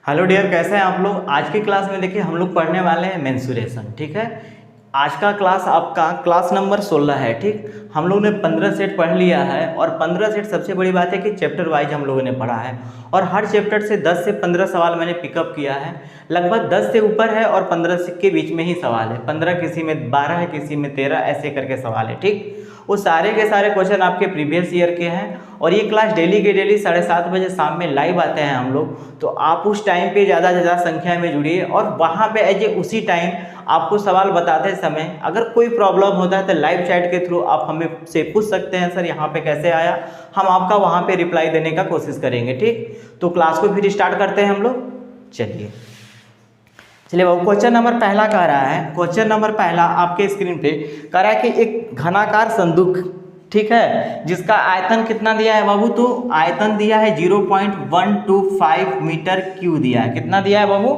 Hello dear, कैसे हैं आप लोग। आज की क्लास में देखिए हम लोग पढ़ने वाले हैं मेंसुरेशन। ठीक है, आज का क्लास आपका क्लास नंबर 16 है। ठीक, हम लोग ने 15 सेट पढ़ लिया है और 15 सेट सबसे बड़ी बात है कि चैप्टर वाइज हम लोगों ने पढ़ा है और हर चैप्टर से 10 से 15 सवाल मैंने पिकअप किया है। लगभग 10 से ऊपर है और 15 के बीच में ही सवाल है। 15 किसी में 12 है, किसी में 13, ऐसे करके सवाल है। ठीक, वो सारे के सारे क्वेश्चन आपके प्रीवियस ईयर के हैं और ये क्लास डेली के डेली 7:30 बजे शाम में लाइव आते हैं हम लोग। तो आप उस टाइम पे ज़्यादा से ज़्यादा संख्या में जुड़िए और वहाँ पे एज ए उसी टाइम आपको सवाल बताते समय अगर कोई प्रॉब्लम होता है तो लाइव चैट के थ्रू आप हमें से पूछ सकते हैं, सर यहाँ पे कैसे आया, हम आपका वहाँ पे रिप्लाई देने का कोशिश करेंगे। ठीक, तो क्लास को फिर स्टार्ट करते हैं हम लोग। चलिए वो क्वेश्चन नंबर पहला कह रहा है। क्वेश्चन नंबर पहला आपके स्क्रीन पे कह रहा है कि एक घनाकार संदूक, ठीक है, जिसका आयतन कितना दिया है बाबू, तो आयतन दिया है 0.125 मीटर क्यू दिया है। कितना दिया है बाबू,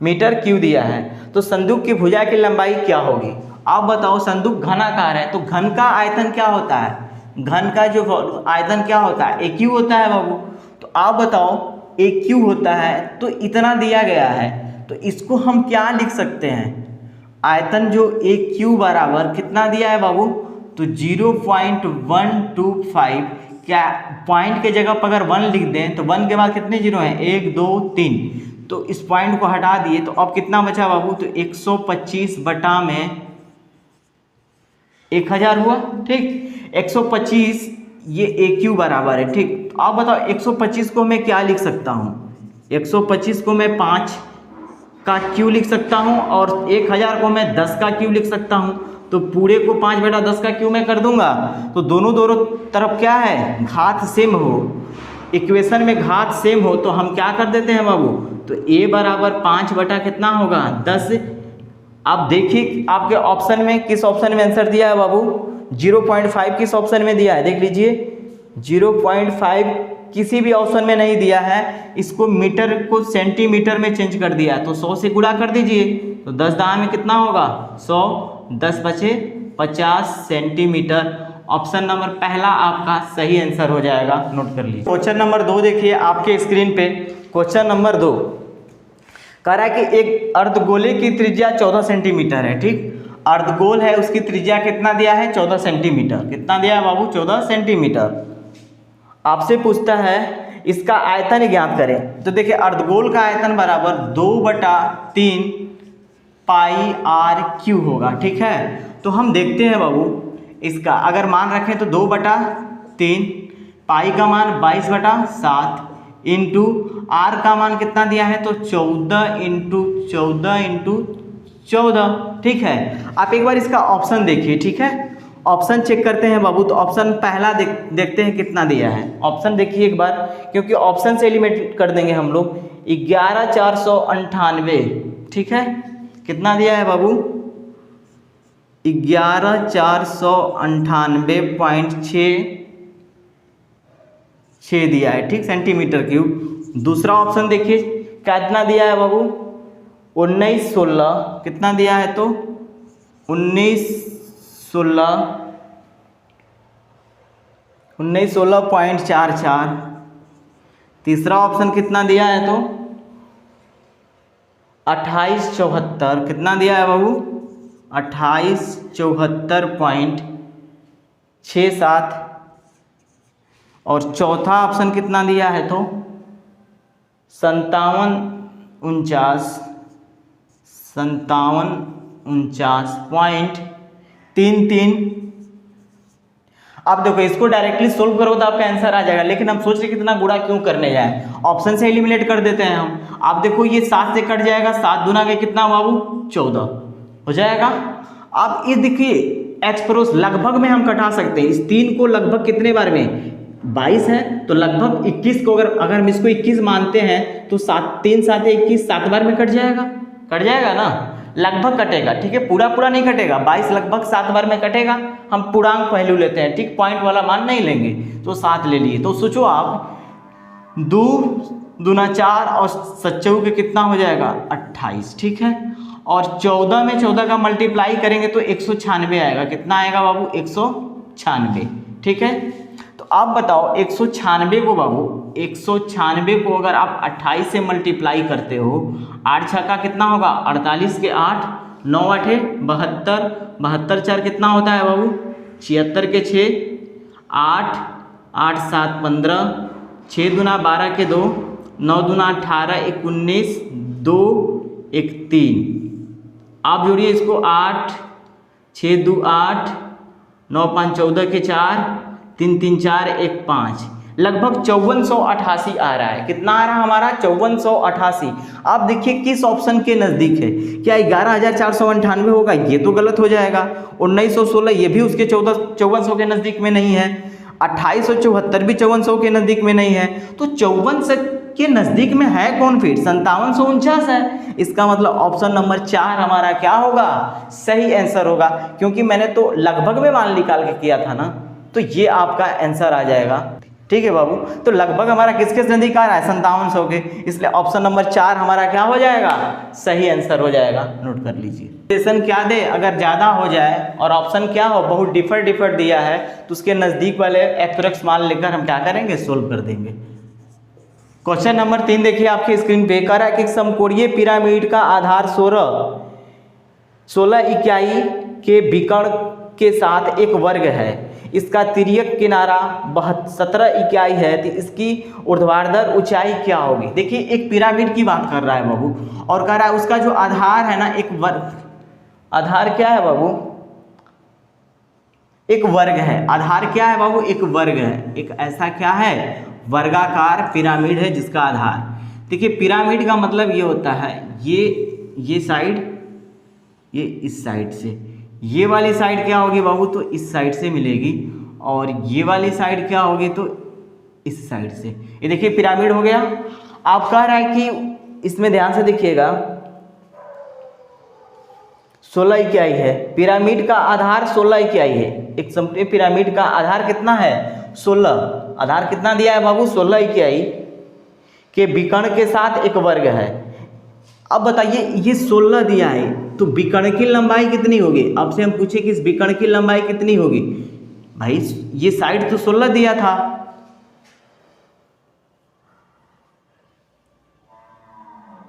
मीटर क्यू दिया है। तो संदूक की भुजा की लंबाई क्या होगी, आप बताओ। संदूक घनाकार है तो घन का आयतन क्या होता है, घन का जो आयतन क्या होता है, ए क्यू होता है बाबू। तो आप बताओ ए क्यू होता है तो इतना दिया गया है, तो इसको हम क्या लिख सकते हैं, आयतन जो ए क्यू बराबर कितना दिया है बाबू, तो 0.125। क्या पॉइंट के जगह पर अगर 1 लिख दें तो 1 के बाद कितने जीरो हैं, 1 2 3, तो इस पॉइंट को हटा दिए तो अब कितना बचा बाबू, तो 125 बटा में 1000 हुआ। ठीक, 125 ये ए क्यू बराबर है। ठीक, आप बताओ 125 को मैं क्या लिख सकता हूँ, 125 को मैं 5 का क्यू लिख सकता हूँ और 1000 को मैं 10 का क्यू लिख सकता हूँ। तो पूरे को 5/10 का क्यू मैं कर दूंगा। तो दोनों तरफ क्या है, घात सेम हो, इक्वेशन में घात सेम हो तो हम क्या कर देते हैं बाबू, तो a बराबर 5 बटा कितना होगा 10। आप देखिए आपके ऑप्शन में किस ऑप्शन में आंसर दिया है बाबू, 0.5 किस ऑप्शन में दिया है, देख लीजिए 0.5 किसी भी ऑप्शन में नहीं दिया है। इसको मीटर को सेंटीमीटर में चेंज कर दिया है तो 100 से गुणा कर दीजिए तो 10 दाएं में कितना होगा 100, 10 बचे 50 सेंटीमीटर। ऑप्शन नंबर पहला आपका सही आंसर हो जाएगा, नोट कर लीजिए। क्वेश्चन नंबर 2 देखिए आपके स्क्रीन पे। क्वेश्चन नंबर 2 कह रहा है कि एक अर्धगोले की त्रिज्या 14 सेंटीमीटर है। ठीक, अर्धगोल है उसकी त्रिज्या कितना दिया है, 14 सेंटीमीटर। कितना दिया है बाबू, 14 सेंटीमीटर। आपसे पूछता है इसका आयतन ज्ञात करें। तो देखिए अर्धगोल का आयतन बराबर 2/3 पाई आर क्यू होगा। ठीक है, तो हम देखते हैं बाबू इसका अगर मान रखें तो 2/3 पाई का मान 22/7 इंटू आर का मान कितना दिया है, तो 14 इंटू 14। ठीक है, आप एक बार इसका ऑप्शन देखिए। ठीक है, ऑप्शन चेक करते हैं बाबू। तो ऑप्शन पहला देखते हैं कितना दिया है। ऑप्शन देखिए एक बार, क्योंकि ऑप्शन से एलिमिनेट कर देंगे हम लोग। 11,498। ठीक है, कितना दिया है बाबू, 11,498.66 दिया है। ठीक, सेंटीमीटर क्यूब। दूसरा ऑप्शन देखिए कितना दिया है बाबू, 1916। कितना दिया है, तो 1916.44। तीसरा ऑप्शन कितना दिया है, तो 2874। कितना दिया है बाबू, 2874.67। और चौथा ऑप्शन कितना दिया है, तो 5749.33। आप देखो इसको डायरेक्टली सोल्व करो तो आपका आंसर आ जाएगा, लेकिन हम सोच रहे कितना गुणा क्यों करने जाए, ऑप्शन से एलिमिनेट कर देते हैं हम। आप देखो ये 7 से कट जाएगा, 7 दूना के कितना बाबू, 14 हो जाएगा। आप ये देखिए एक्स पड़ोस लगभग में हम कटा सकते हैं। इस 3 को लगभग कितने बार में, 22 है तो लगभग 21 को अगर हम इसको 21 मानते हैं तो 3 7 21, 7 बार में कट जाएगा ना, लगभग कटेगा। ठीक है, पूरा नहीं कटेगा, 22 लगभग 7 बार में कटेगा। हम पूर्णांक पहलू लेते हैं, ठीक, पॉइंट वाला मान नहीं लेंगे, तो 7 ले लिए। तो सोचो आप 2 दूना 4 और 7 के कितना हो जाएगा 28। ठीक है, और 14 में 14 का मल्टीप्लाई करेंगे तो 196 आएगा। कितना आएगा बाबू, 196। ठीक है, तो आप बताओ 196 को बाबू 196 को अगर आप 28 से मल्टीप्लाई करते हो, 8 छक्का कितना होगा 48 के 8, 9 आठे 72, 72 चार कितना होता है बाबू 76 के 6, 8, 8 7 15, 6 दूना 12 के 2, 9 दूना 18, 1 19, 2 1 3। आप जोड़िए इसको 8 6 2 8, 9 5 14 के 4, 3 3 4 1 5, लगभग 5488 आ रहा है। कितना आ रहा है हमारा 5488। आप देखिए किस ऑप्शन के नज़दीक है, क्या 11498 होगा, ये तो गलत हो जाएगा। 1916 ये भी उसके 5400 के नज़दीक में नहीं है। 2874 भी 5400 के नज़दीक में नहीं है। तो 5400 के नज़दीक में है कौन फिर 5749 है। इसका मतलब ऑप्शन नंबर 4 हमारा क्या होगा, सही आंसर होगा, क्योंकि मैंने तो लगभग में मान निकाल के किया था ना, तो ये आपका आंसर आ जाएगा। ठीक है बाबू, तो लगभग हमारा किसके नज़दीक आ रहा है 5700 के, इसलिए ऑप्शन नंबर 4 हमारा क्या हो जाएगा, सही आंसर हो जाएगा। नोट कर लीजिए। क्वेश्चन क्या दे, अगर ज़्यादा हो जाए और ऑप्शन क्या हो बहुत डिफर दिया है, तो उसके नज़दीक वाले एक्यूरेट मान लेकर हम क्या करेंगे, सोल्व कर देंगे। क्वेश्चन नंबर 3 देखिए आपकी स्क्रीन पे, कह रहा है कि समकोणीय पिरामिड का आधार 16 इकाई के विकर्ण के साथ एक वर्ग है, इसका तिर्यक किनारा 17 इकाई है, तो इसकी ऊर्ध्वाधर ऊंचाई क्या होगी। देखिए एक पिरामिड की बात कर रहा है बाबू, और कह रहा है उसका जो आधार है ना, एक वर्ग, आधार क्या है बाबू, एक वर्ग है। आधार क्या है बाबू, एक वर्ग है, एक ऐसा क्या है, वर्गाकार पिरामिड है जिसका आधार। देखिए पिरामिड का मतलब ये होता है, ये साइड, ये इस साइड से, ये वाली साइड क्या होगी बाबू, तो इस साइड से मिलेगी, और ये वाली साइड क्या होगी, तो इस साइड से। ये देखिए पिरामिड हो गया। आप कह रहा है कि इसमें ध्यान से देखिएगा 16 इकाई है, पिरामिड का आधार 16 इकाई है। एक समकोणीय पिरामिड का आधार कितना है 16, आधार कितना दिया है बाबू 16 इकाई के विकर्ण के साथ एक वर्ग है। अब बताइए ये 16 दिया है, तो विकर्ण की लंबाई कितनी होगी। आपसे हम पूछे कि इस विकर्ण की लंबाई कितनी होगी, भाई ये साइड तो 16 दिया था,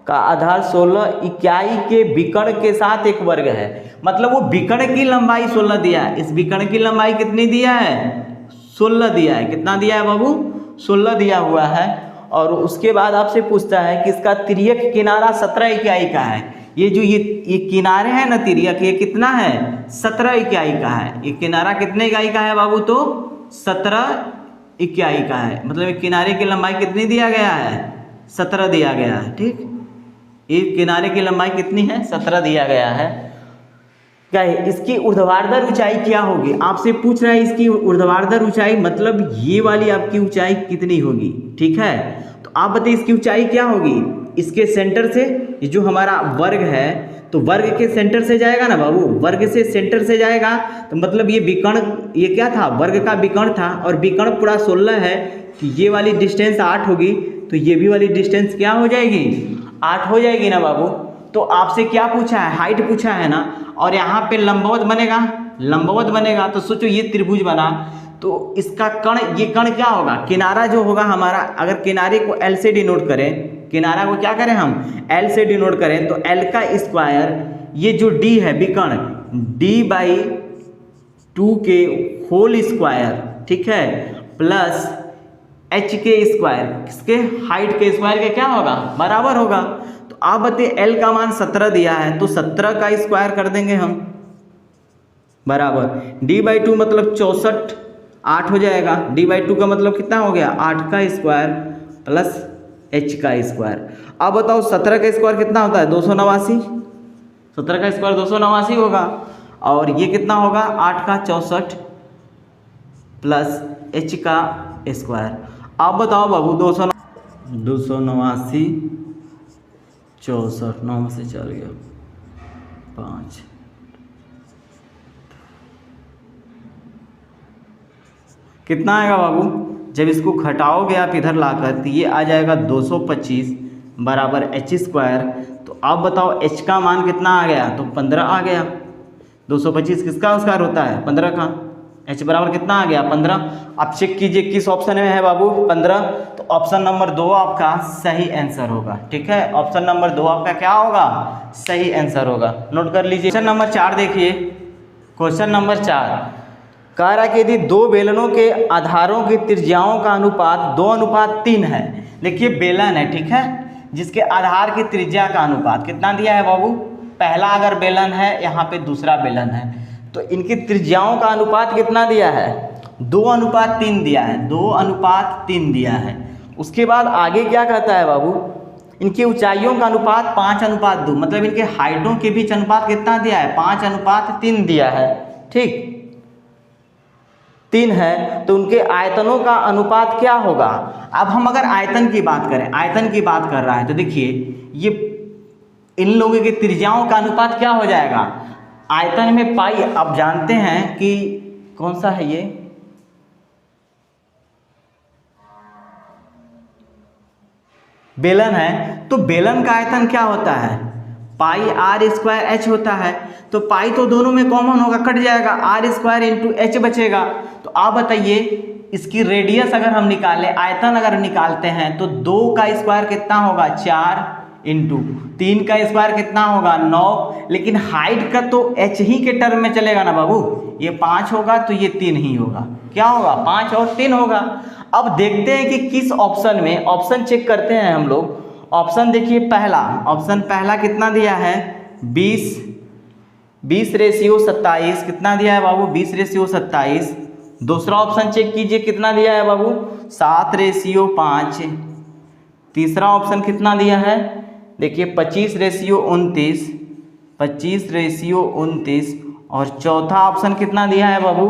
का आधार 16 इकाई के विकर्ण के साथ एक वर्ग है, मतलब वो विकर्ण की लंबाई 16 दिया है। इस विकर्ण की लंबाई कितनी दिया है 16 दिया है। कितना दिया है बाबू 16 दिया हुआ है। और उसके बाद आपसे पूछता है कि इसका तिर्यक किनारा 17 इकाई का है। ये जो ये किनारे हैं ना तिर्यक, ये कितना है 17 इकाई का है। ये किनारा कितने इकाई का है बाबू, तो 17 इकाई का है। मतलब एक किनारे की लंबाई कितनी दिया गया है 17 दिया गया है। ठीक, ये किनारे की लंबाई कितनी है 17 दिया गया है। क्या है इसकी ऊर्ध्वाधर ऊंचाई क्या होगी, आपसे पूछ रहा है इसकी ऊर्ध्वाधर ऊंचाई, मतलब ये वाली आपकी ऊंचाई कितनी होगी। ठीक है, तो आप बताइए इसकी ऊंचाई क्या होगी। इसके सेंटर से, ये जो हमारा वर्ग है, तो वर्ग के सेंटर से जाएगा ना बाबू, वर्ग से सेंटर से जाएगा, तो मतलब ये विकर्ण, ये क्या था वर्ग का विकर्ण था, और विकर्ण पूरा 16 है, तो ये वाली डिस्टेंस 8 होगी, तो ये भी वाली डिस्टेंस क्या हो जाएगी 8 हो जाएगी ना बाबू। तो आपसे क्या पूछा है, हाइट पूछा है ना, और यहाँ पे लंबवत बनेगा, लंबवत बनेगा, तो सोचो ये त्रिभुज बना, तो इसका कर्ण, ये कर्ण क्या होगा, किनारा जो होगा हमारा, अगर किनारे को L से डिनोट करें, किनारा को क्या करें हम L से डिनोट करें, तो L का स्क्वायर, ये जो D है विकर्ण, D/2 के होल स्क्वायर, ठीक है, प्लस H के स्क्वायर, किसके हाइट के स्क्वायर के क्या होगा बराबर होगा। तो आप बताइए L का मान 17 दिया है, तो 17 का स्क्वायर कर देंगे हम, बराबर D/2 मतलब 64, 8 हो जाएगा। D/2 का मतलब कितना हो गया 8 का स्क्वायर प्लस H का स्क्वायर। अब बताओ 17 का स्क्वायर कितना होता है 289, 17 का स्क्वायर 289 होगा, और ये कितना होगा 8 का 64 प्लस H का स्क्वायर। आप बताओ बाबू 289 64, 9 से चल गया 5, कितना आएगा बाबू, जब इसको घटाओगे आप इधर लाकर, तो ये आ जाएगा 225 बराबर H स्क्वायर। तो आप बताओ H का मान कितना आ गया, तो 15 आ गया। 225 किसका स्क्वायर होता है 15 का, H बराबर कितना आ गया 15। आप चेक कीजिए किस ऑप्शन में है बाबू 15, तो ऑप्शन नंबर 2 आपका सही आंसर होगा। ठीक है, ऑप्शन नंबर 2 आपका क्या होगा? सही आंसर होगा। नोट कर लीजिए। क्वेश्चन नंबर 4 देखिए। क्वेश्चन नंबर 4 कह रहा है कि यदि दो बेलनों के आधारों की त्रिज्याओं का अनुपात 2:3 है। देखिए बेलन है, ठीक है, जिसके आधार की त्रिज्या का अनुपात कितना दिया है बाबू? पहला अगर बेलन है, यहाँ पे दूसरा बेलन है, तो इनकी त्रिज्याओं का अनुपात कितना दिया है? 2:3 दिया है, 2:3 दिया है। उसके बाद आगे क्या कहता है बाबू? इनकी ऊंचाइयों का अनुपात 5:2, मतलब इनके हाइटों के बीच अनुपात कितना दिया है? 5:3 दिया है। ठीक, 3 है, तो उनके आयतनों का अनुपात क्या होगा? अब हम अगर आयतन की बात करें, आयतन की बात कर रहा है, तो देखिए ये इन लोगों की त्रिज्याओं का अनुपात क्या हो जाएगा? आयतन में पाई, आप जानते हैं कि कौन सा है ये, बेलन है, तो बेलन का आयतन क्या होता है? पाई r² h होता है। तो पाई तो दोनों में कॉमन होगा, कट जाएगा, r² इंटू एच बचेगा। तो आप बताइए इसकी रेडियस अगर हम निकालें, आयतन अगर निकालते हैं, तो 2 का स्क्वायर कितना होगा? 4 इंटू 3 का स्क्वायर कितना होगा? 9। लेकिन हाइट का तो h ही के टर्म में चलेगा ना बाबू, ये 5 होगा तो ये 3 ही होगा। क्या होगा? 5 और 3 होगा। अब देखते हैं कि किस ऑप्शन में, ऑप्शन चेक करते हैं हम लोग। ऑप्शन देखिए पहला, ऑप्शन पहला कितना दिया है? 20:27 कितना दिया है बाबू? 20:27। दूसरा ऑप्शन चेक कीजिए कितना दिया है बाबू? 7:5। तीसरा ऑप्शन कितना दिया है? देखिए 25:29, 25:29। और चौथा ऑप्शन कितना दिया है बाबू?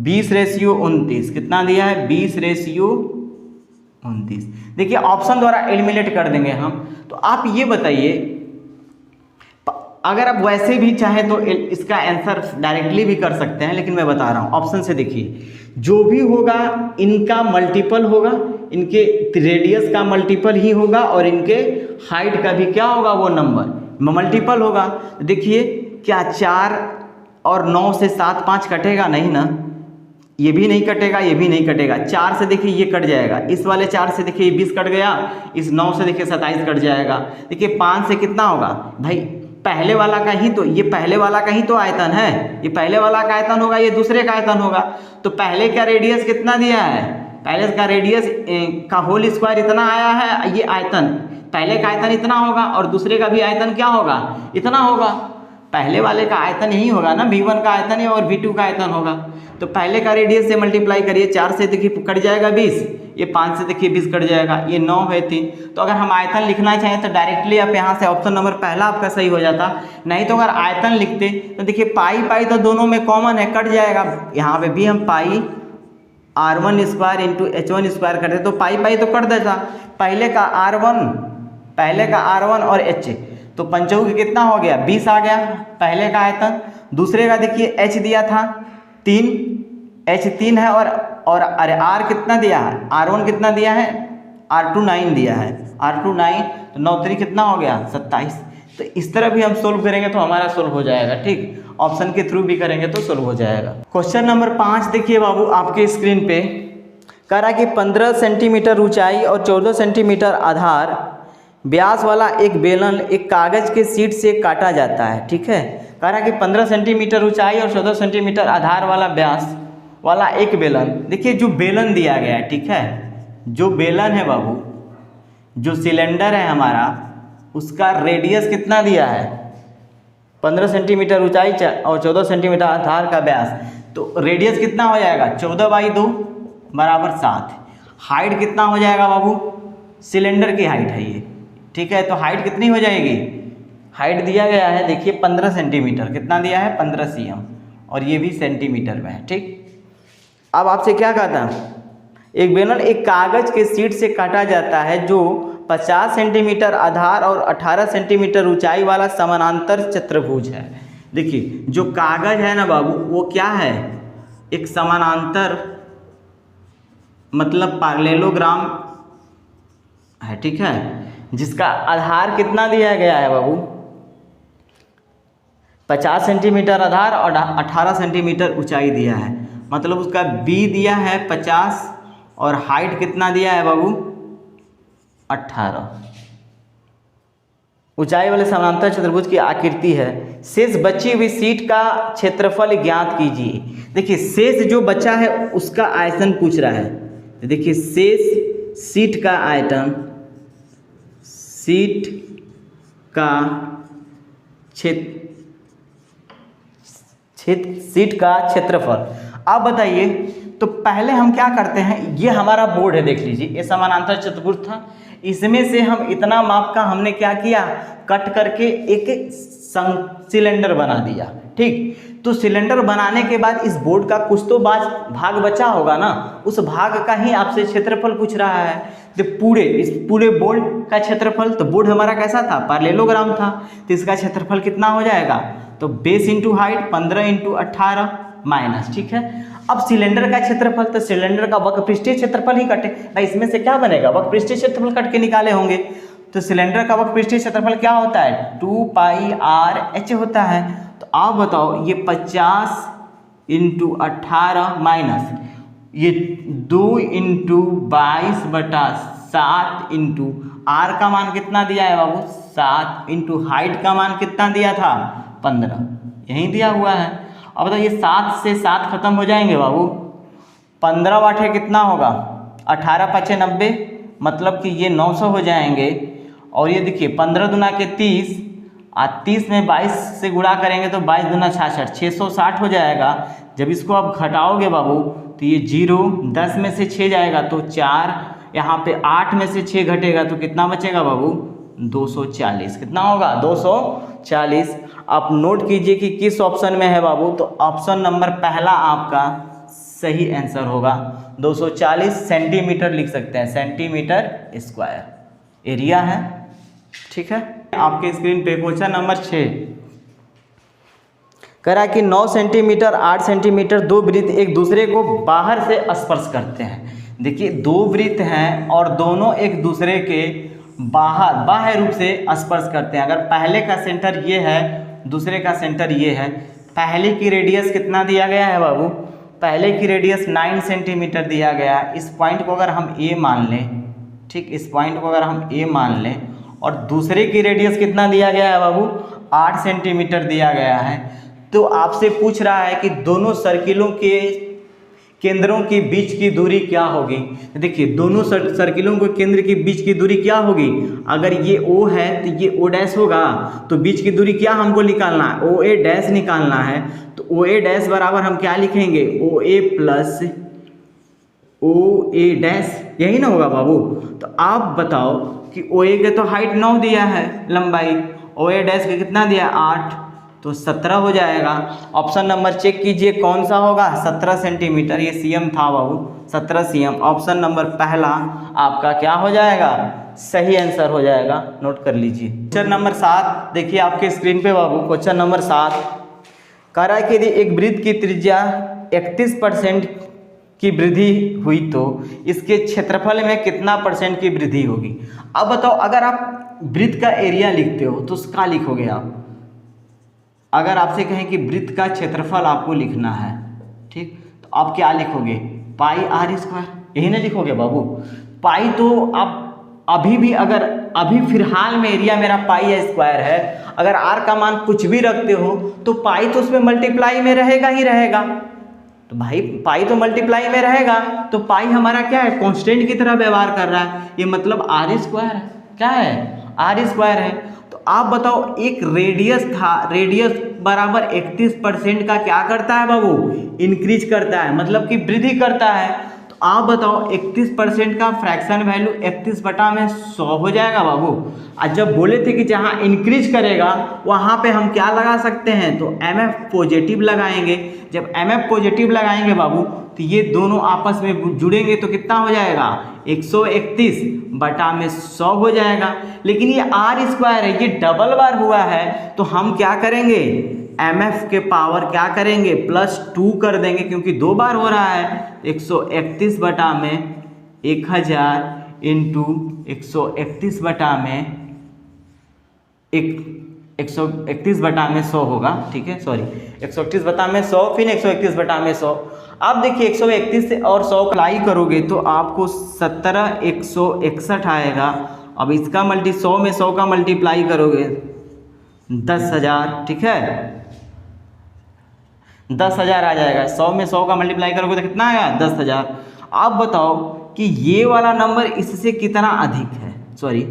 20:29। कितना दिया है? 20:29। देखिए ऑप्शन द्वारा एलिमिनेट कर देंगे हम। तो आप ये बताइए, अगर आप वैसे भी चाहे तो इसका आंसर डायरेक्टली भी कर सकते हैं, लेकिन मैं बता रहा हूँ ऑप्शन से। देखिए जो भी होगा इनका मल्टीपल होगा, इनके रेडियस का मल्टीपल ही होगा, और इनके हाइट का भी क्या होगा? वो नंबर मल्टीपल होगा। देखिए क्या 4 और 9 से 7 5 कटेगा? नहीं ना, ये भी नहीं कटेगा, ये भी नहीं कटेगा। 4 से देखिए ये कट जाएगा, इस वाले 4 से देखिए 20 कट गया, इस 9 से देखिए 27 कट जाएगा। देखिए 5 से कितना होगा भाई? पहले वाला का ही तो, ये पहले वाला का ही तो आयतन है, ये पहले वाला का आयतन होगा, ये दूसरे का आयतन होगा। तो पहले का रेडियस कितना दिया है? पहले का रेडियस का होल स्क्वायर इतना आया है, ये आयतन, पहले का आयतन इतना होगा और दूसरे का भी आयतन क्या होगा? इतना होगा। पहले वाले का आयतन यही होगा ना, V1 का आयतन है और V2 का आयतन होगा। तो पहले का रेडियस से मल्टीप्लाई करिए, 4 से देखिए कट जाएगा 20, ये 5 से देखिए 20 कट जाएगा, ये 9 है 3। तो अगर हम आयतन लिखना चाहें तो डायरेक्टली आप यहाँ से ऑप्शन नंबर पहला आपका सही हो जाता। नहीं तो अगर आयतन लिखते तो देखिए पाई पाई तो दोनों में कॉमन है, कट जाएगा। यहाँ पे भी हम पाई r1² इंटू h1² करते तो पाई पाई तो कट देता। पहले का r1 और h, तो पंचों की कितना हो गया? 20 आ गया पहले का आयतन। दूसरे का देखिए h दिया था 3, h 3 है, और अरे r कितना दिया है? r1 कितना दिया है? r2 9 दिया है, r2 9, तो 9 3 कितना हो गया? 27। तो इस तरह भी हम सोल्व करेंगे तो हमारा सोल्व हो जाएगा। ठीक, ऑप्शन के थ्रू भी करेंगे तो सोल्व हो जाएगा। क्वेश्चन नंबर 5 देखिए बाबू आपके स्क्रीन पे, कह रहा है कि 15 सेंटीमीटर ऊंचाई और 14 सेंटीमीटर आधार व्यास वाला एक बेलन एक कागज के शीट से काटा जाता है। ठीक है, कह रहा है कि 15 सेंटीमीटर ऊंचाई और 14 सेंटीमीटर आधार वाला व्यास वाला एक बेलन, देखिए जो बेलन दिया गया है, ठीक है, जो बेलन है बाबू, जो सिलेंडर है हमारा, उसका रेडियस कितना दिया है? 15 सेंटीमीटर ऊंचाई और 14 सेंटीमीटर आधार का व्यास, तो रेडियस कितना हो जाएगा? 14/2 बराबर 7। हाइट कितना हो जाएगा बाबू? सिलेंडर की हाइट है ये, ठीक है, तो हाइट कितनी हो जाएगी? हाइट दिया गया है देखिए 15 सेंटीमीटर, कितना दिया है? 15 cm, और ये भी सेंटीमीटर में है। ठीक, अब आपसे क्या कहता है? एक बेलन एक कागज के शीट से काटा जाता है जो 50 सेंटीमीटर आधार और 18 सेंटीमीटर ऊंचाई वाला समानांतर चतुर्भुज है। देखिए जो कागज है ना बाबू, वो क्या है? एक समानांतर, मतलब पैरेललोग्राम है, ठीक है, जिसका आधार कितना दिया गया है बाबू? 50 सेंटीमीटर आधार और 18 सेंटीमीटर ऊंचाई दिया है। मतलब उसका बी दिया है 50 और हाइट कितना दिया है बाबू 18। ऊंचाई वाले समांतर चतुर्भुज की आकृति है। शेष बची हुई सीट का क्षेत्रफल ज्ञात कीजिए। देखिए शेष जो बचा है उसका आयतन पूछ रहा है। तो देखिए शेष सीट का आयतन, सीट का सीट का क्षेत्रफल। अब बताइए, तो पहले हम क्या करते हैं, ये हमारा बोर्ड है, देख लीजिए ये समानांतर चतुर्भुज था, इसमें से हम इतना माप का हमने क्या किया, कट करके एक सिलेंडर बना दिया। ठीक, तो सिलेंडर बनाने के बाद इस बोर्ड का कुछ तो भाग बचा होगा ना, उस भाग का ही आपसे क्षेत्रफल पूछ रहा है। तो इस पूरे बोर्ड का क्षेत्रफल, तो बोर्ड हमारा कैसा था, पैरेललोग्राम था, तो इसका क्षेत्रफल कितना हो जाएगा, तो base into height 15 into 18 minus. ठीक है, अब सिलेंडर का क्षेत्रफल, तो सिलेंडर का वक्रपृष्ठीय क्षेत्रफल ही कटे भाई, इसमें से क्या बनेगा, वक्रपृष्ठीय क्षेत्रफल कट के निकाले होंगे। तो सिलेंडर का वक्रपृष्ठीय क्षेत्रफल क्या होता है, 2πr/h होता है। तो आप बताओ ये 50 इंटू 18 माइनस ये 2 इंटू 22/7 इंटू आर का मान कितना दिया है बाबू 7 इंटू हाइट का मान कितना दिया था 15, यही दिया हुआ है। अब बताओ ये 7 से 7 खत्म हो जाएंगे बाबू, 15 वाटे कितना होगा, 18 5 90, मतलब कि ये 900 हो जाएंगे। और ये देखिए 15 दूना के 30 और 30 में 22 से गुणा करेंगे तो 22 दूना 66, 660 हो जाएगा। जब इसको आप घटाओगे बाबू तो ये 0 10 में से 6 जाएगा तो 4, यहाँ पे 8 में से 6 घटेगा तो कितना बचेगा बाबू 240, कितना होगा 240। आप नोट कीजिए कि किस ऑप्शन में है बाबू, तो ऑप्शन नंबर पहला आपका सही आंसर होगा। 240 सेंटीमीटर लिख सकते हैं, सेंटीमीटर स्क्वायर एरिया है। ठीक है, आपके स्क्रीन पे क्वेश्चन नंबर 6 करा कि 9 सेंटीमीटर 8 सेंटीमीटर दो वृत्त एक दूसरे को बाहर से स्पर्श करते हैं। देखिए दो वृत्त हैं और दोनों एक दूसरे के बाह्य रूप से स्पर्श करते हैं। अगर पहले का सेंटर ये है, दूसरे का सेंटर ये है, पहले की रेडियस कितना दिया गया है बाबू, पहले की रेडियस 9 सेंटीमीटर दिया गया है। इस पॉइंट को अगर हम ए मान लें, ठीक, इस पॉइंट को अगर हम ए मान लें, और दूसरे की रेडियस कितना दिया गया है बाबू 8 सेंटीमीटर दिया गया है, तो आपसे पूछ रहा है कि दोनों सर्किलों के केंद्रों के बीच की दूरी क्या होगी। देखिए दोनों सर्किलों के केंद्र के बीच की दूरी क्या होगी, अगर ये O है तो ये O डैश होगा, तो बीच की दूरी क्या हमको निकालना है, OA डैश निकालना है। तो OA डैश बराबर हम क्या लिखेंगे, OA प्लस OA डैश, यही ना होगा बाबू। तो आप बताओ कि OA के तो हाइट 9 दिया है लंबाई, OA डैश के कितना दिया 8, तो 17 हो जाएगा। ऑप्शन नंबर चेक कीजिए कौन सा होगा, 17 सेंटीमीटर, ये सीएम था बाबू 17 सीएम। ऑप्शन नंबर पहला आपका क्या हो जाएगा, सही आंसर हो जाएगा, नोट कर लीजिए। क्वेश्चन नंबर 7 देखिए आपके स्क्रीन पे बाबू, क्वेश्चन नंबर 7 कह रहा है कि यदि एक वृत्त की त्रिज्या 31% की वृद्धि हुई तो इसके क्षेत्रफल में कितना % की वृद्धि होगी। अब बताओ अगर आप वृत्त का एरिया लिखते हो तो उसका लिखोगे आप, अगर आपसे कहें कि वृत्त का क्षेत्रफल आपको लिखना है, ठीक, तो आप क्या लिखोगे, πr², यही ना लिखोगे बाबू। पाई तो आप अभी फिलहाल में एरिया मेरा πr² है, अगर r का मान कुछ भी रखते हो तो पाई तो उसमें मल्टीप्लाई में रहेगा ही रहेगा। तो भाई पाई तो मल्टीप्लाई में रहेगा, तो पाई हमारा क्या है, कांस्टेंट की तरह व्यवहार कर रहा है, ये मतलब r² है, क्या है r² है। तो आप बताओ एक रेडियस था, रेडियस बराबर 31% का क्या करता है बाबू, इंक्रीज करता है, मतलब कि वृद्धि करता है। तो आप बताओ 31% का फ्रैक्शन वैल्यू 31/100 हो जाएगा बाबू। और जब बोले थे कि जहाँ इंक्रीज करेगा वहाँ पे हम क्या लगा सकते हैं, तो MF पॉजिटिव लगाएंगे। जब MF पॉजिटिव लगाएंगे बाबू तो ये दोनों आपस में जुड़ेंगे तो कितना हो जाएगा 131/100 हो जाएगा। लेकिन ये r² है, ये डबल बार हुआ है, तो हम क्या करेंगे, MF के पावर क्या करेंगे +2 कर देंगे, क्योंकि 2 बार हो रहा है। 131/1000 इंटू 131/1 131/100 होगा, ठीक है, सॉरी 131/100, फिर 131/100। अब देखिए 131 से और 100 अप्लाई करोगे तो आपको 17,161 आएगा। अब इसका 100 में 100 का मल्टीप्लाई करोगे 10,000, ठीक है, 10,000 आ जाएगा। 100 में 100 का मल्टीप्लाई करोगे तो कितना आएगा? 10,000। आप बताओ कि ये वाला नंबर इससे कितना अधिक है, सॉरी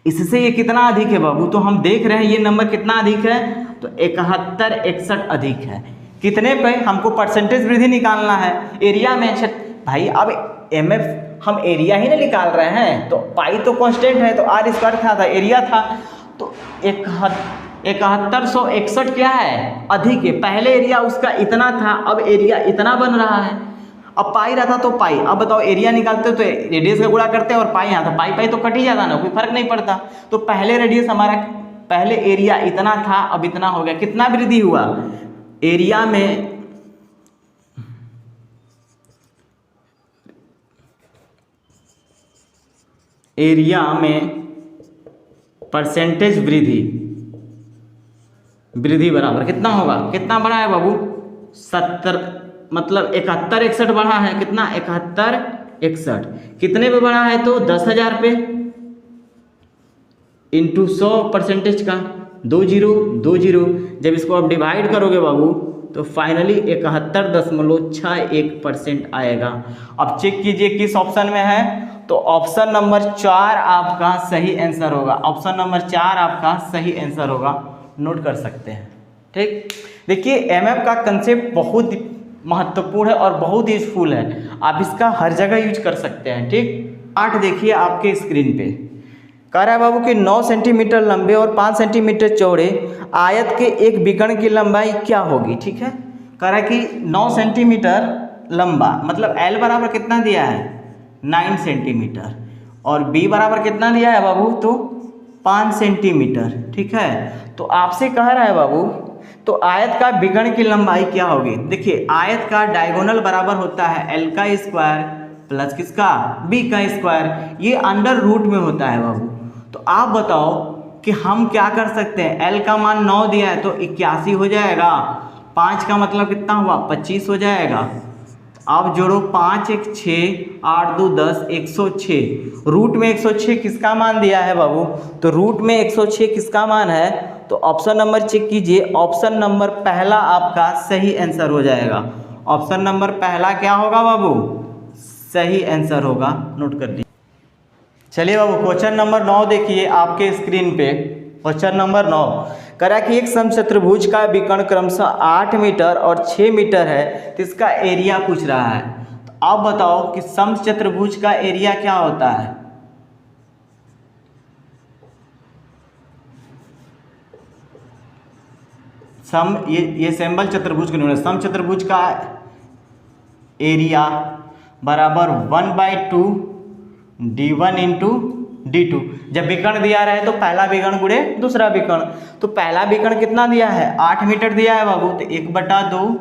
इससे ये कितना अधिक है बाबू? तो हम देख रहे हैं ये नंबर कितना अधिक है, तो 7161 अधिक है। कितने पे? हमको परसेंटेज वृद्धि निकालना है एरिया में। भाई अब MF हम एरिया ही ना निकाल रहे हैं, तो पाई तो कांस्टेंट है, तो R स्क्वायर था एरिया था, तो 7161 क्या है? अधिक है। पहले एरिया उसका इतना था, अब एरिया इतना बन रहा है। अब पाई रहता तो पाई, अब बताओ एरिया निकालते तो रेडियस का गुणा करते और पाई यहाँ, तो पाई पाई तो कट ही जाता ना, कोई फर्क नहीं पड़ता। तो पहले रेडियस हमारा, पहले एरिया इतना था, अब इतना हो गया। कितना वृद्धि हुआ एरिया में? एरिया में परसेंटेज वृद्धि बराबर कितना होगा? कितना बढ़ा है बाबू? 70, मतलब 7161 बढ़ा है। कितना? 7161 कितने पे बढ़ा है? तो 10,000 पे, इंटू 100 परसेंटेज का 2020। जब इसको आप डिवाइड करोगे बाबू तो फाइनली 71.61% आएगा। अब चेक कीजिए किस ऑप्शन में है, तो ऑप्शन नंबर 4 आपका सही आंसर होगा। ऑप्शन नंबर 4 आपका सही आंसर होगा, नोट कर सकते हैं, ठीक। देखिए MF का कंसेप्ट बहुत महत्वपूर्ण है और बहुत यूजफुल है, आप इसका हर जगह यूज कर सकते हैं, ठीक। 8 देखिए आपके स्क्रीन पे कह रहा है बाबू कि 9 सेंटीमीटर लंबे और 5 सेंटीमीटर चौड़े आयत के एक विकर्ण की लंबाई क्या होगी, ठीक है। कह रहा है कि 9 सेंटीमीटर लंबा, मतलब L बराबर कितना दिया है? 9 सेंटीमीटर, और B बराबर कितना दिया है बाबू? तो 5 सेंटीमीटर, ठीक है। तो आपसे कह रहा है बाबू, तो आयत का विकर्ण की लंबाई क्या होगी? देखिए आयत का डायगोनल बराबर होता है L का स्क्वायर प्लस किसका? B का स्क्वायर, ये अंडर रूट में होता है बाबू। तो आप बताओ कि हम क्या कर सकते हैं? L का मान 9 दिया है तो 81 हो जाएगा, 5 का मतलब कितना हुआ? 25 हो जाएगा। आप जोड़ो 5 1 6 8 2 10 106, रूट में 106 किसका मान दिया है बाबू? तो रूट में 106 किसका मान है? तो ऑप्शन नंबर चेक कीजिए, ऑप्शन नंबर पहला आपका सही आंसर हो जाएगा। ऑप्शन नंबर पहला क्या होगा बाबू? सही आंसर होगा, नोट कर लीजिए। चलिए बाबू क्वेश्चन नंबर 9 देखिए आपके स्क्रीन पे। क्वेश्चन नंबर 9 करा कि एक समचतुर्भुज का विकर्ण क्रमशः 8 मीटर और 6 मीटर है, तो इसका एरिया पूछ रहा है। तो आप बताओ कि समचतुर्भुज का एरिया क्या होता है? ये सिंबल चतुर्भुज का नियम, समचतुर्भुज का एरिया बराबर 1/2 d1 इंटू d2। जब विकर्ण दिया रहे तो पहला विकर्ण गुणे दूसरा विकर्ण, तो पहला विकर्ण कितना दिया है? 8 मीटर दिया है बाबू, तो 1/2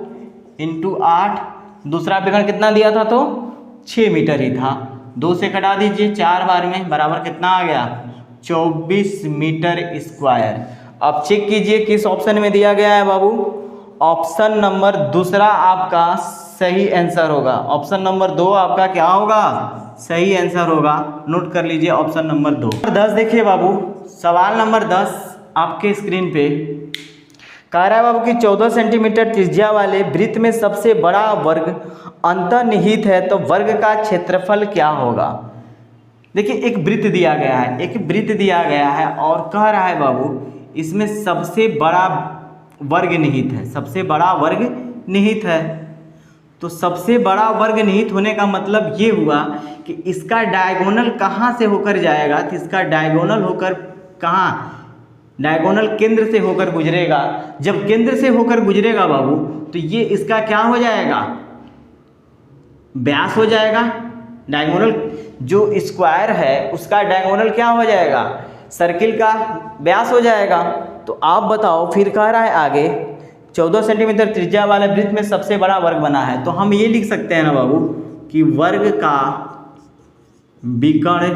इंटू 8। दूसरा विकर्ण कितना दिया था? तो 6 मीटर ही था, 2 से कटा दीजिए 4 बार में, बराबर कितना आ गया? 24 मीटर स्क्वायर। अब चेक कीजिए किस ऑप्शन में दिया गया है बाबू? ऑप्शन नंबर दूसरा आपका सही आंसर होगा। ऑप्शन नंबर 2 आपका क्या होगा? सही आंसर होगा, नोट कर लीजिए ऑप्शन नंबर 2। 10 देखिए बाबू, सवाल नंबर 10 आपके स्क्रीन पे कह रहा है बाबू कि 14 सेंटीमीटर त्रिज्या वाले वृत्त में सबसे बड़ा वर्ग अंतर्निहित है, तो वर्ग का क्षेत्रफल क्या होगा? देखिए एक वृत्त दिया गया है, एक वृत्त दिया गया है और कह रहा है बाबू इसमें सबसे बड़ा वर्ग निहित है, सबसे बड़ा वर्ग निहित है। तो सबसे बड़ा वर्ग निहित होने का मतलब ये हुआ कि इसका डायगोनल कहाँ से होकर जाएगा? तो इसका डायगोनल होकर कहाँ? डायगोनल केंद्र से होकर गुजरेगा। जब केंद्र से होकर गुजरेगा बाबू तो ये इसका क्या हो जाएगा? व्यास हो जाएगा। डायगोनल जो स्क्वायर है उसका डायगोनल क्या हो जाएगा? सर्किल का व्यास हो जाएगा। तो आप बताओ फिर कह रहा है आगे 14 सेंटीमीटर त्रिज्या वाले वृत्त में सबसे बड़ा वर्ग बना है, तो हम ये लिख सकते हैं ना बाबू कि वर्ग का विकर्ण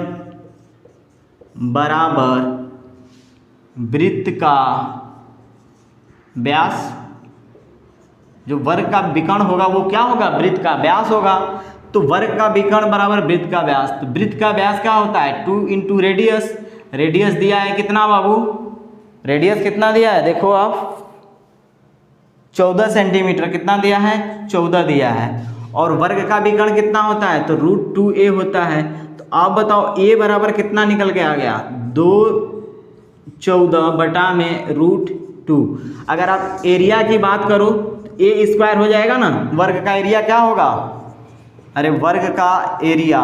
बराबर वृत्त का व्यास, जो वर्ग का विकर्ण होगा वो क्या होगा, वृत्त का व्यास होगा। तो वर्ग का विकर्ण बराबर वृत्त का व्यास। तो वृत्त का व्यास क्या होता है, 2 इंटू रेडियस। रेडियस दिया है कितना बाबू, रेडियस कितना दिया है, देखो आप 14 सेंटीमीटर कितना दिया है, 14 दिया है। और वर्ग का विकर्ण कितना होता है, तो √2a होता है। तो आप बताओ a बराबर कितना निकल के आ गया, 2/14 बटा में √2। अगर आप एरिया की बात करो तो a स्क्वायर हो जाएगा ना, वर्ग का एरिया क्या होगा, अरे वर्ग का एरिया,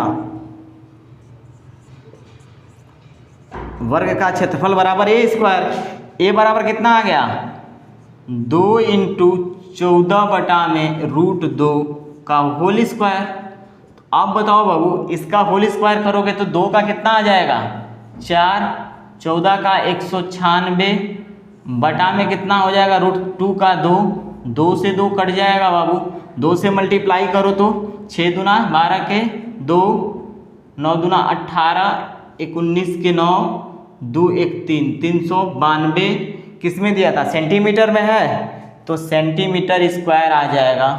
वर्ग का क्षेत्रफल बराबर a स्क्वायर। a बराबर कितना आ गया, 2 इंटू 14 बटा में √2 का होल स्क्वायर। तो आप बताओ बाबू, इसका होल स्क्वायर करोगे तो 2 का कितना आ जाएगा, 4, 14 का 196 बटा में कितना हो जाएगा, √2 का 2 से 2 कट जाएगा बाबू, 2 से मल्टीप्लाई करो तो 6 दूना 12 के 2, 9 दूना 18, 19 के 9, 2 1 3, 392 किस में दिया था, सेंटीमीटर में है, तो सेंटीमीटर स्क्वायर आ जाएगा,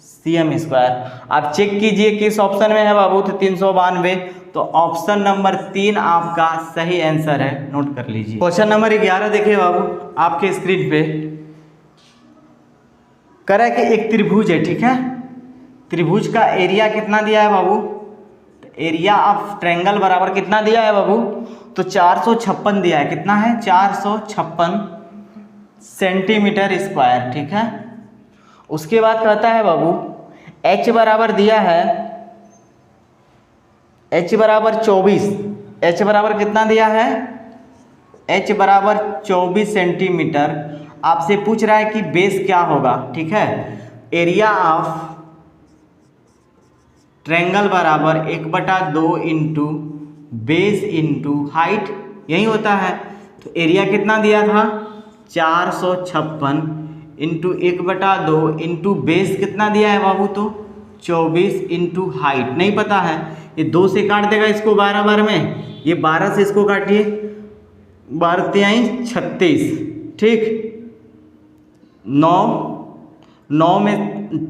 cm स्क्वायर। आप चेक कीजिए किस ऑप्शन में है बाबू, तो 392। तो ऑप्शन नंबर 3 आपका सही आंसर है, नोट कर लीजिए। क्वेश्चन नंबर 11 देखिए बाबू आपके स्क्रीन पे, करा कि एक त्रिभुज है, ठीक है, त्रिभुज का एरिया कितना दिया है बाबू, एरिया ऑफ ट्रायंगल बराबर कितना दिया है बाबू, तो 456 दिया है, कितना है, 456 सेंटीमीटर स्क्वायर, ठीक है। उसके बाद कहता है बाबू h बराबर दिया है, h बराबर 24, h बराबर कितना दिया है, h बराबर 24 सेंटीमीटर। आपसे पूछ रहा है कि बेस क्या होगा, ठीक है। एरिया ऑफ ट्रायंगल बराबर 1/2 इंटू बेस इंटू हाइट, यही होता है। तो एरिया कितना दिया था, 456 इंटू 1/2 इंटू बेस कितना दिया है बाबू, तो 24 इंटू हाइट नहीं पता है, ये 2 से काट देगा इसको 12 बार में, ये 12 से इसको काटिए, 12 × 36, ठीक, 9 में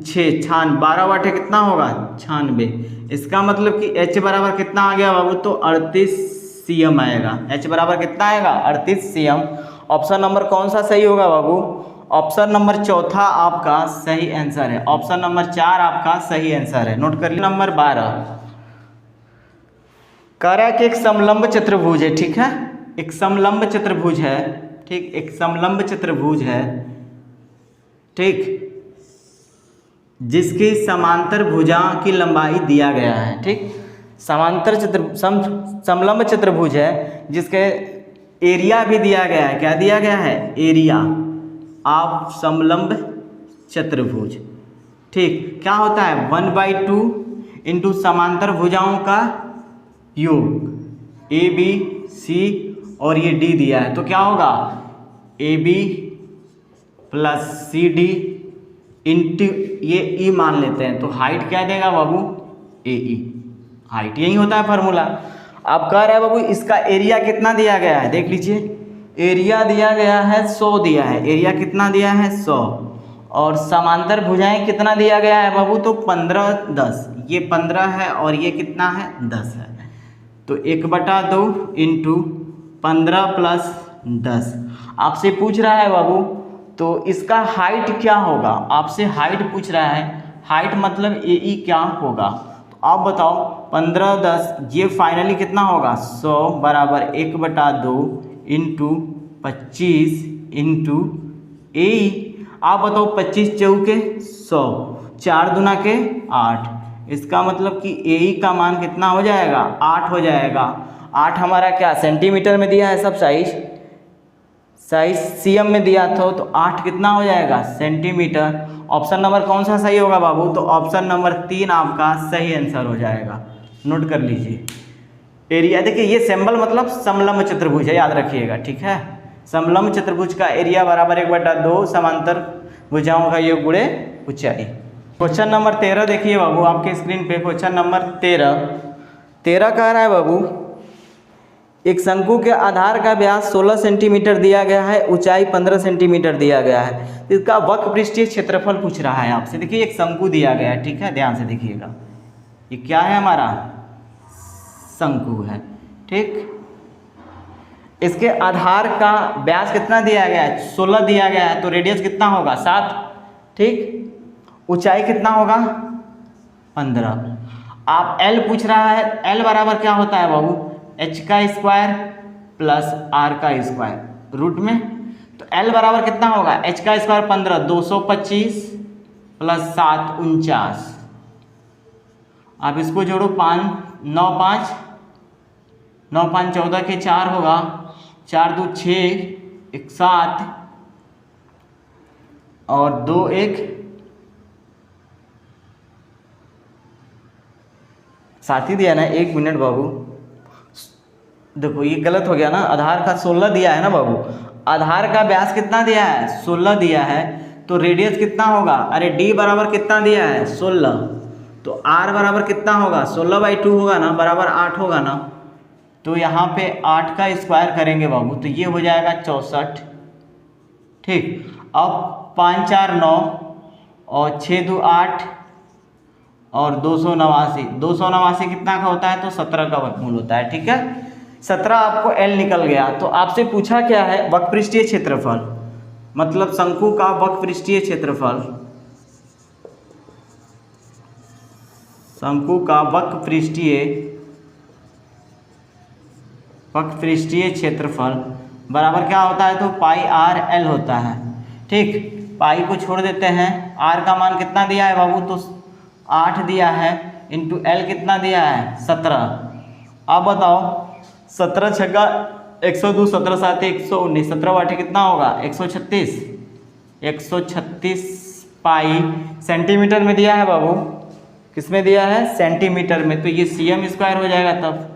6, 12 बटे कितना होगा, 96। इसका मतलब कि h बराबर कितना आ गया बाबू, तो 38 cm आएगा। h बराबर कितना आएगा, 38 cm। ऑप्शन नंबर कौन सा सही होगा बाबू, ऑप्शन नंबर चौथा आपका सही आंसर है, ऑप्शन नंबर 4 आपका सही आंसर है, नोट कर लीजिए। नंबर 12 कह रहा है कि एक समलंब चतुर्भुज है, ठीक है, एक समलंब चतुर्भुज है, ठीक, एक समलंब चतुर्भुज है, ठीक, जिसकी समांतर भुजा की लंबाई दिया गया है, ठीक, समांतर समलंब चतुर्भुज है जिसके एरिया भी दिया गया है, क्या दिया गया है, एरिया ऑफ समलंब चतुर्भुज, ठीक, क्या होता है 1/2 इंटू समांतर भुजाओं का योग, ए बी सी और ये डी दिया है, तो क्या होगा A B plus C D into ये ई मान लेते हैं, तो हाइट क्या देगा बाबू, ए ई, हाइट यही होता है फार्मूला। अब कह रहा है बाबू इसका एरिया कितना दिया गया है, देख लीजिए, एरिया दिया गया है 100 दिया है, एरिया कितना दिया है 100, और समांतर भुजाएं कितना दिया गया है बाबू, तो 15 10, ये 15 है और ये कितना है 10 है, तो 1/2 इंटू 15 प्लस 10। आपसे पूछ रहा है बाबू तो इसका हाइट क्या होगा, आपसे हाइट पूछ रहा है, हाइट मतलब ए ई क्या होगा, तो आप बताओ 15 10, ये फाइनली कितना होगा 100 बराबर 1/2 इंटू 25 इंटू ए ई। आप बताओ 25 चौके 100, 4 दूना के 8, इसका मतलब कि ए ई का मान कितना हो जाएगा, 8 हो जाएगा। 8 हमारा क्या सेंटीमीटर में दिया है, सब साइज सीएम में दिया था, तो 8 कितना हो जाएगा सेंटीमीटर। ऑप्शन नंबर कौन सा सही होगा बाबू, तो ऑप्शन नंबर 3 आपका सही आंसर हो जाएगा, नोट कर लीजिए। एरिया देखिए, ये सिंबल मतलब समलंब चतुर्भुज है, याद रखिएगा, ठीक है। समलंब चतुर्भुज का एरिया बराबर 1/2 समांतर भुजाओं का योग गुणे ऊंचाई। क्वेश्चन नंबर 13 देखिए बाबू आपके स्क्रीन पे, क्वेश्चन नंबर 13 कह रहा है बाबू एक शंकु के आधार का व्यास 16 सेंटीमीटर दिया गया है, ऊंचाई 15 सेंटीमीटर दिया गया है। तो इसका वक्र पृष्ठीय क्षेत्रफल पूछ रहा है आपसे। देखिए एक शंकु दिया गया है, ठीक है, ध्यान से देखिएगा। ये क्या है, हमारा शंकु है, ठीक। इसके आधार का व्यास कितना दिया गया है, 16 दिया गया है, तो रेडियस कितना होगा, 7, ठीक। ऊंचाई कितना होगा, 15। आप L पूछ रहा है, L बराबर क्या होता है बाबू, h का स्क्वायर प्लस r का स्क्वायर रूट में। तो L बराबर कितना होगा, h का स्क्वायर 15, 225 प्लस 7, 49। आप इसको जोड़ो, 5 9 5 9 5 14 के 4 होगा, 4 2 6 1 7 और 2 1 7 ही दिया ना। 1 मिनट बाबू, देखो ये गलत हो गया ना, आधार का 16 दिया है ना बाबू। आधार का व्यास कितना दिया है, 16 दिया है, तो रेडियस कितना होगा, अरे d बराबर कितना दिया है, 16, तो r बराबर कितना होगा, 16/2 होगा ना, बराबर 8 होगा ना। तो यहाँ पे 8 का स्क्वायर करेंगे बाबू, तो ये हो जाएगा 64, ठीक। अब 5 4 9 और 6 2 8 और 289, 289 कितना का होता है, तो 17 का वर्गमूल होता है, ठीक है। 17 आपको L निकल गया। तो आपसे पूछा क्या है, वक्र पृष्ठीय क्षेत्रफल, मतलब शंकु का वक्र पृष्ठीय क्षेत्रफल, शंकु का वक्र पृष्ठीय क्षेत्रफल बराबर क्या होता है, तो पाई r L होता है, ठीक। पाई को छोड़ देते हैं, r का मान कितना दिया है बाबू, तो 8 दिया है, इंटू L कितना दिया है, 17। अब बताओ, 17 छक्का 102, 17 7 119, 17 बाटे कितना होगा, 136, 136 पाई सेंटीमीटर में दिया है बाबू, किस में दिया है, सेंटीमीटर में। तो ये cm स्क्वायर हो जाएगा, तब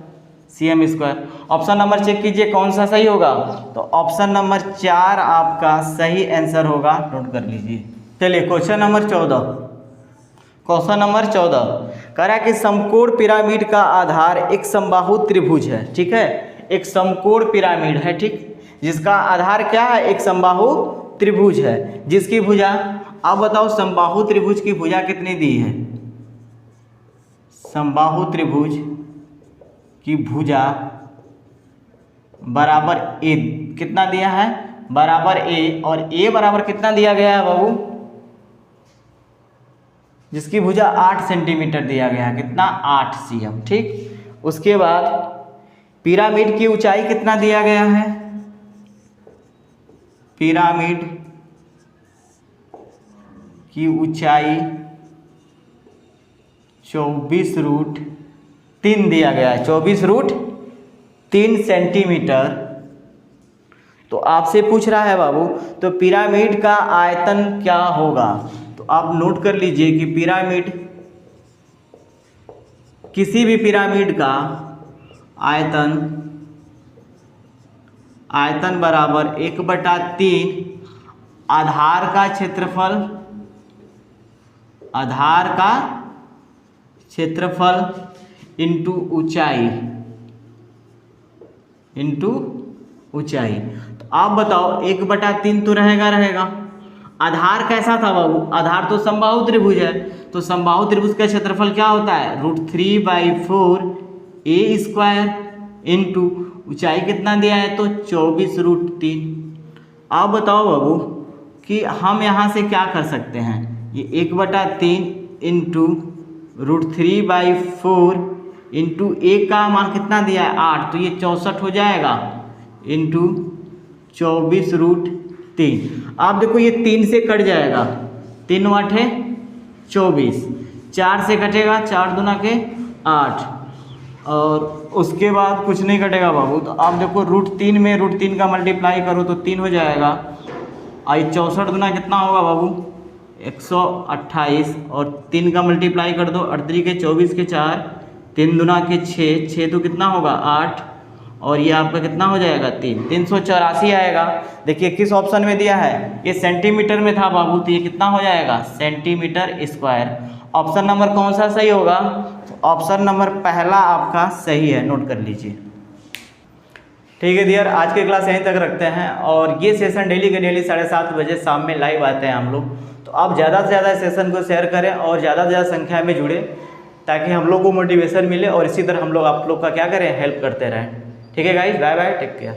cm square. Option number check कीजिए कौन सा सही होगा, तो ऑप्शन नंबर 4 आपका सही आंसर होगा, नोट कर लीजिए। चलिए क्वेश्चन नंबर 14, क्वेश्चन नंबर 14 कह रहा है कि समकोण पिरामिड का आधार एक समबाहु त्रिभुज है, ठीक है। एक समकोण पिरामिड है, ठीक, जिसका आधार क्या है, एक समबाहु त्रिभुज है, जिसकी भुजा, अब बताओ समबाहु त्रिभुज की भुजा कितनी दी है, समबाहु त्रिभुज की भुजा बराबर a, कितना दिया है, बराबर a, और a बराबर कितना दिया गया है बाबू, जिसकी भुजा 8 सेंटीमीटर दिया गया है, कितना, 8 cm, ठीक। उसके बाद पिरामिड की ऊंचाई कितना दिया गया है, पिरामिड की ऊंचाई 24√3 दिया गया है, 24√3 सेंटीमीटर। तो आपसे पूछ रहा है बाबू, तो पिरामिड का आयतन क्या होगा, तो आप नोट कर लीजिए कि पिरामिड, किसी भी पिरामिड का आयतन बराबर 1/3 आधार का क्षेत्रफल इंटू ऊंचाई। तो आप बताओ 1/3 तो रहेगा। आधार कैसा था बाबू, आधार तो समबाहु त्रिभुज है, तो समबाहु त्रिभुज का क्षेत्रफल क्या होता है, √3/4 a² इंटू ऊंचाई कितना दिया है, तो 24√3। आप बताओ बाबू कि हम यहाँ से क्या कर सकते हैं, ये 1/3 इंटू √3/4 इंटू a का मान कितना दिया है, 8, तो ये 64 हो जाएगा, इंटू 24√3। आप देखो ये 3 से कट जाएगा, 3 8 24, 4 से कटेगा, 4 दूना के 8, और उसके बाद कुछ नहीं कटेगा बाबू। तो आप देखो √3 में √3 का मल्टीप्लाई करो तो 3 हो जाएगा, और 64 दूना कितना होगा बाबू, 128, और 3 का मल्टीप्लाई कर दो, 38 के 24 के 4, 3 दूना के 6, 6 तो कितना होगा 8, और ये आपका कितना हो जाएगा 384 आएगा। देखिए किस ऑप्शन में दिया है, ये सेंटीमीटर में था बाबू, तो ये कितना हो जाएगा, सेंटीमीटर स्क्वायर। ऑप्शन नंबर कौन सा सही होगा, ऑप्शन नंबर पहला आपका सही है, नोट कर लीजिए। ठीक है डियर, आज की क्लास यहीं तक रखते हैं। और ये सेशन डेली के डेली 7:30 बजे शाम में लाइव आते हैं हम लोग। तो आप ज़्यादा से ज़्यादा सेशन को शेयर करें और ज़्यादा से ज़्यादा संख्या में जुड़े, ताकि हम लोग को मोटिवेशन मिले और इसी तरह हम लोग आप लोग का क्या करें, हेल्प करते रहें। ठीक है guys, bye bye, take care.